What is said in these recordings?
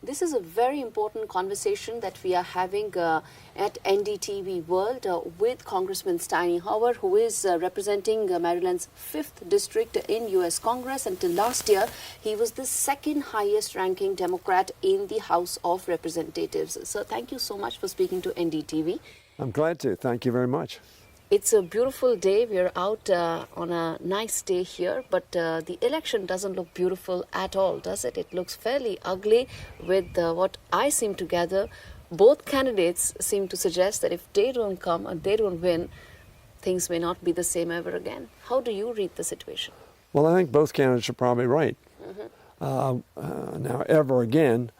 This is a very important conversation that we are having at NDTV World with Congressman Steny Hoyer, who is representing Maryland's 5th District in U.S. Congress. Until last year, he was the second highest ranking Democrat in the House of Representatives. So thank you so much for speaking to NDTV. I'm glad to. Thank you very much. It's a beautiful day. We're out on a nice day here, but the election doesn't look beautiful at all, does it? It looks fairly ugly with what I seem to gather. Both candidates seem to suggest that if they don't come and they don't win, things may not be the same ever again. How do you read the situation? Well, I think both candidates are probably right. Now, ever again,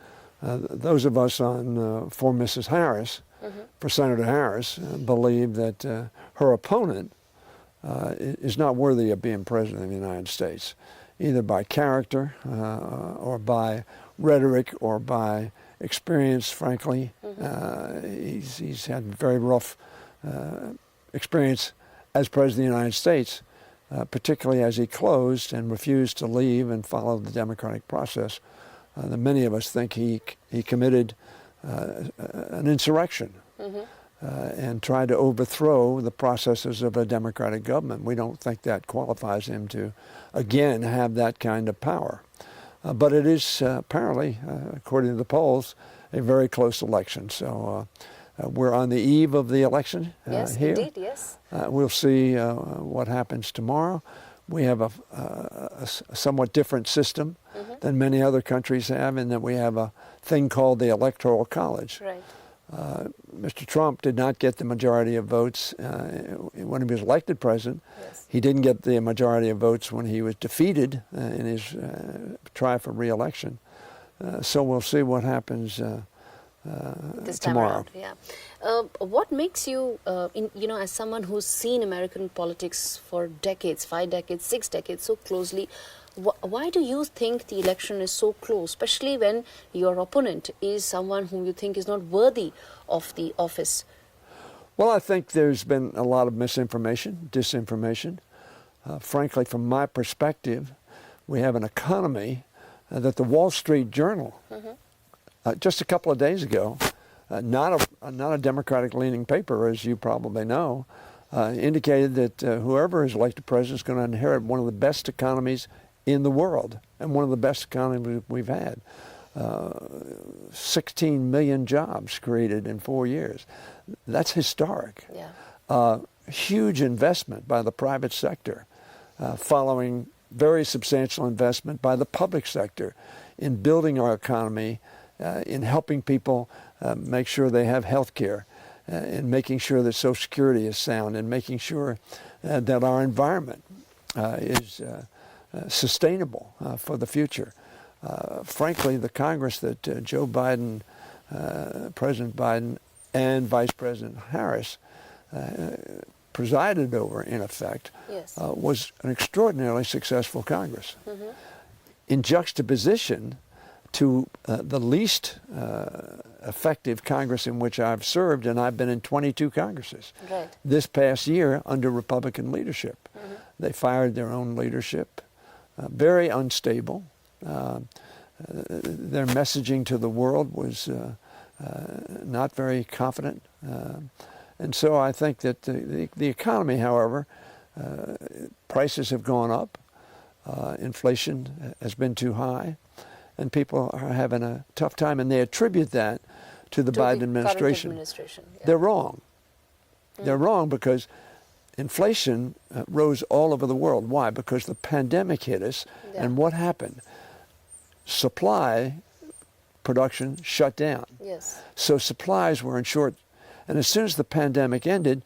those of us on for Mrs. Harris, for Senator Harris, believe that her opponent is not worthy of being president of the United States, either by character or by rhetoric or by experience, frankly. He's had very rough experience as president of the United States, particularly as he closed and refused to leave and follow the democratic process. Many of us think he committed an insurrection and tried to overthrow the processes of a democratic government. We don't think that qualifies him to, again, have that kind of power. But it is apparently, according to the polls, a very close election. So we're on the eve of the election yes, here. Indeed, yes. We'll see what happens tomorrow. We have a somewhat different system than many other countries have, in that we have a thing called the Electoral College. Right. Mr. Trump did not get the majority of votes when he was elected president. Yes. He didn't get the majority of votes when he was defeated in his try for re-election. So we'll see what happens This time tomorrow. around, yeah. What makes you, as someone who's seen American politics for decades, 5 decades, 6 decades, so closely, why do you think the election is so close, especially when your opponent is someone whom you think is not worthy of the office? Well, I think there's been a lot of misinformation, disinformation. Frankly, from my perspective, we have an economy that the Wall Street Journal, just a couple of days ago, not a Democratic-leaning paper, as you probably know, indicated that whoever is elected president is going to inherit one of the best economies in the world, and one of the best economies we've had. 16 million jobs created in 4 years. That's historic. Yeah. Huge investment by the private sector, following very substantial investment by the public sector in building our economy, in helping people make sure they have health care, in making sure that Social Security is sound, and making sure that our environment is sustainable for the future. Frankly, the Congress that Joe Biden, President Biden, and Vice President Harris presided over, in effect, Yes. was an extraordinarily successful Congress. In juxtaposition to the least effective Congress in which I've served, and I've been in 22 Congresses. Right. This past year under Republican leadership. They fired their own leadership, very unstable. Their messaging to the world was not very confident. And so I think that the economy, however, prices have gone up, inflation has been too high, and people are having a tough time, and they attribute that to the Biden administration. Yeah. They're wrong. They're wrong because inflation rose all over the world. Why? Because the pandemic hit us, and what happened? Supply production shut down. Yes. So supplies were in short, and as soon as the pandemic ended,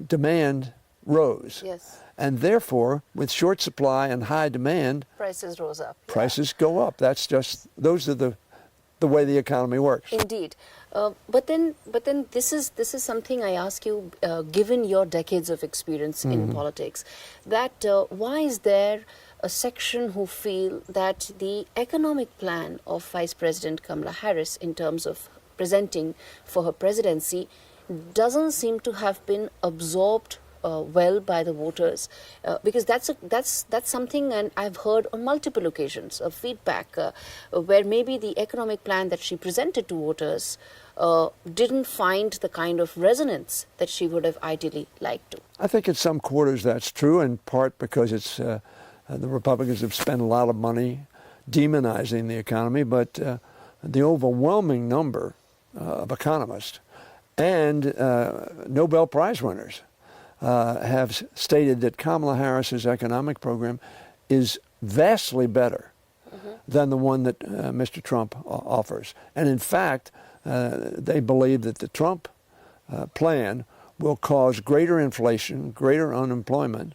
demand rose. Yes. And therefore, with short supply and high demand, Prices rose up. prices go up. That's just, those are the way the economy works. Indeed. But then this is something I ask you, given your decades of experience in politics, that why is there a section who feel that the economic plan of Vice President Kamala Harris in terms of presenting for her presidency doesn't seem to have been absorbed well by the voters? Because that's something, and I've heard on multiple occasions of feedback where maybe the economic plan that she presented to voters didn't find the kind of resonance that she would have ideally liked to. I think in some quarters that's true, in part because it's the Republicans have spent a lot of money demonizing the economy, but the overwhelming number of economists and Nobel Prize winners have stated that Kamala Harris's economic program is vastly better than the one that Mr. Trump offers. And in fact, they believe that the Trump plan will cause greater inflation, greater unemployment,